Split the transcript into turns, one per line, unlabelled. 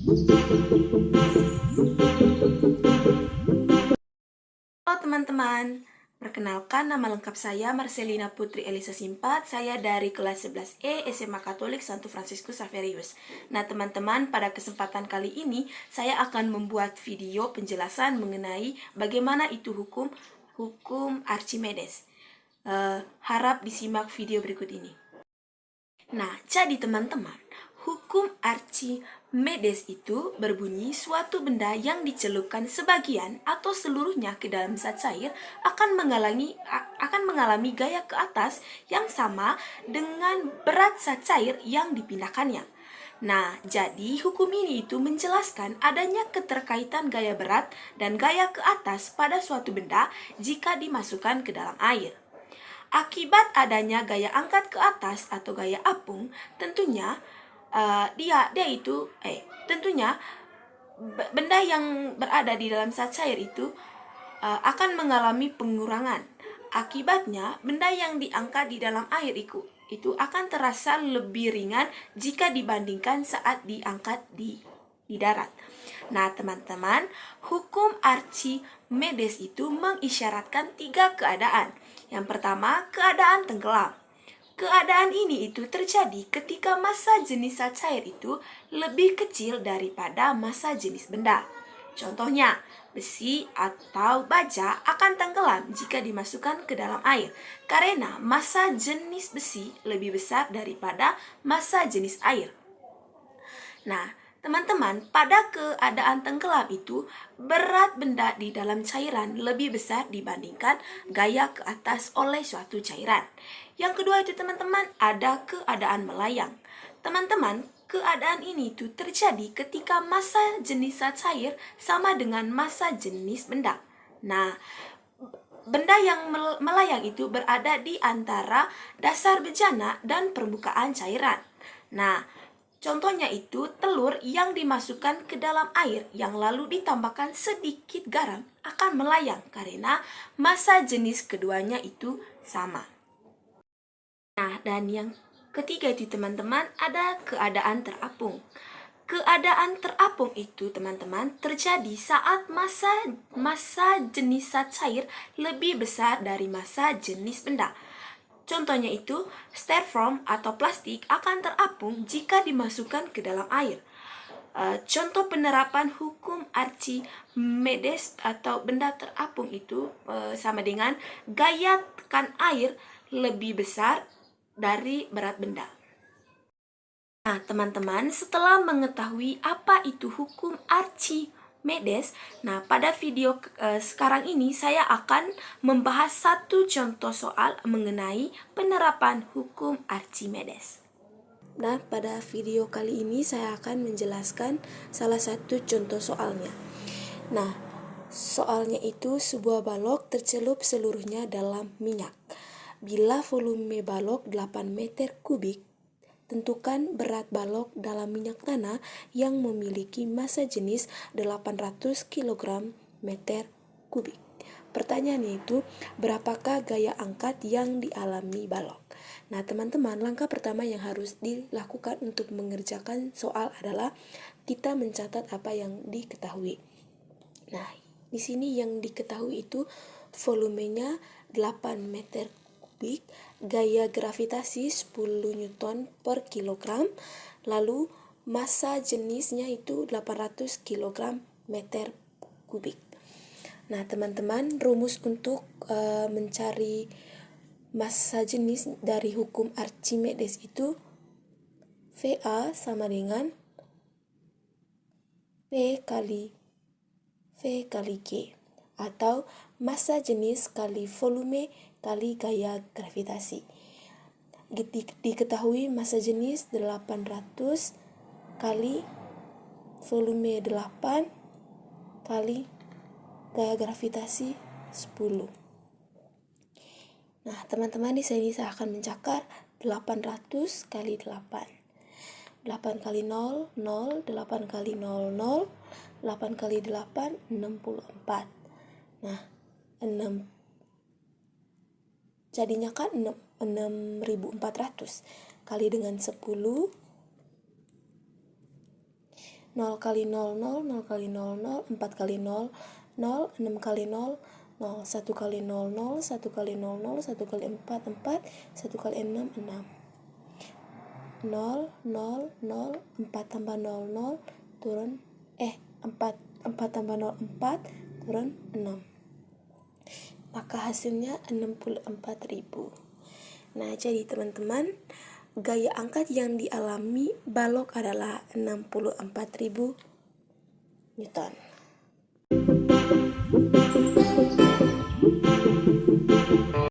Halo teman-teman, perkenalkan nama lengkap saya Marcelina Putri Elisa Simpat. Saya dari kelas 11E SMA Katolik Santo Fransiskus Saverius. Nah teman-teman, pada kesempatan kali ini saya akan membuat video penjelasan mengenai bagaimana itu hukum Archimedes. Harap disimak video berikut ini. Nah, jadi teman-teman, hukum Archimedes itu berbunyi suatu benda yang dicelupkan sebagian atau seluruhnya ke dalam zat cair akan mengalami gaya ke atas yang sama dengan berat zat cair yang dipindahkannya. Nah, jadi hukum ini itu menjelaskan adanya keterkaitan gaya berat dan gaya ke atas pada suatu benda jika dimasukkan ke dalam air. Akibat adanya gaya angkat ke atas atau gaya apung, tentunya benda yang berada di dalam zat cair itu akan mengalami pengurangan. Akibatnya, benda yang diangkat di dalam air itu akan terasa lebih ringan jika dibandingkan saat diangkat di darat. Nah, teman-teman, hukum Archimedes itu mengisyaratkan 3 keadaan. Yang pertama, keadaan tenggelam. Keadaan ini itu terjadi ketika massa jenis zat cair itu lebih kecil daripada massa jenis benda. Contohnya, besi atau baja akan tenggelam jika dimasukkan ke dalam air karena massa jenis besi lebih besar daripada massa jenis air. Nah, teman-teman, pada keadaan tenggelam itu, berat benda di dalam cairan lebih besar dibandingkan gaya ke atas oleh suatu cairan. Yang kedua itu teman-teman, ada keadaan melayang. Teman-teman, keadaan ini itu terjadi ketika massa jenis zat cair sama dengan massa jenis benda. Nah, benda yang melayang itu berada di antara dasar bejana dan permukaan cairan. Nah, contohnya itu telur yang dimasukkan ke dalam air yang lalu ditambahkan sedikit garam akan melayang karena massa jenis keduanya itu sama. Nah, dan yang ketiga itu teman-teman ada keadaan terapung. Keadaan terapung itu teman-teman terjadi saat massa jenis zat cair lebih besar dari massa jenis benda. Contohnya itu, styrofoam atau plastik akan terapung jika dimasukkan ke dalam air. Contoh penerapan hukum Archimedes atau benda terapung itu sama dengan gaya tekan air lebih besar dari berat benda. Nah, teman-teman, setelah mengetahui apa itu hukum Archimedes, nah pada video sekarang ini saya akan membahas satu contoh soal mengenai penerapan hukum Archimedes. Nah, pada video kali ini saya akan menjelaskan salah satu contoh soalnya. Nah, soalnya itu sebuah balok tercelup seluruhnya dalam minyak. Bila volume balok 8 meter kubik, tentukan berat balok dalam minyak tanah yang memiliki massa jenis 800 kg meter kubik. Pertanyaannya itu, berapakah gaya angkat yang dialami balok? Nah, teman-teman, langkah pertama yang harus dilakukan untuk mengerjakan soal adalah kita mencatat apa yang diketahui. Nah, di sini yang diketahui itu volumenya 8 meter kubik, gaya gravitasi 10 Newton per kilogram, lalu massa jenisnya itu 800 kg meter kubik. Nah, teman-teman, rumus untuk mencari massa jenis dari hukum Archimedes itu VA sama dengan V kali G, atau massa jenis kali volume kali gaya gravitasi. Diketahui massa jenis 800 kali volume 8 kali gaya gravitasi 10. Nah, teman-teman, di sini saya akan mencakar 800 kali 8. 8 kali 0, 0, 8 kali 0, 0, 8 kali 8, 64. Nah, 6. Jadinya kan 6.400 kali dengan 10. 0 kali 0, 0, 0 kali 0, 0, 4 kali 0, 0, 6 kali 0, 0, 1 kali 0, 0, 1 kali 0, 0, 1 kali 4, 4, 1 kali 6, 6. 0, 0, 0, 4 tambah 0, 0, turun 4 tambah 0, 4, turun 6. Maka hasilnya 64.000. Nah, jadi teman-teman, gaya angkat yang dialami balok adalah 64.000 Newton.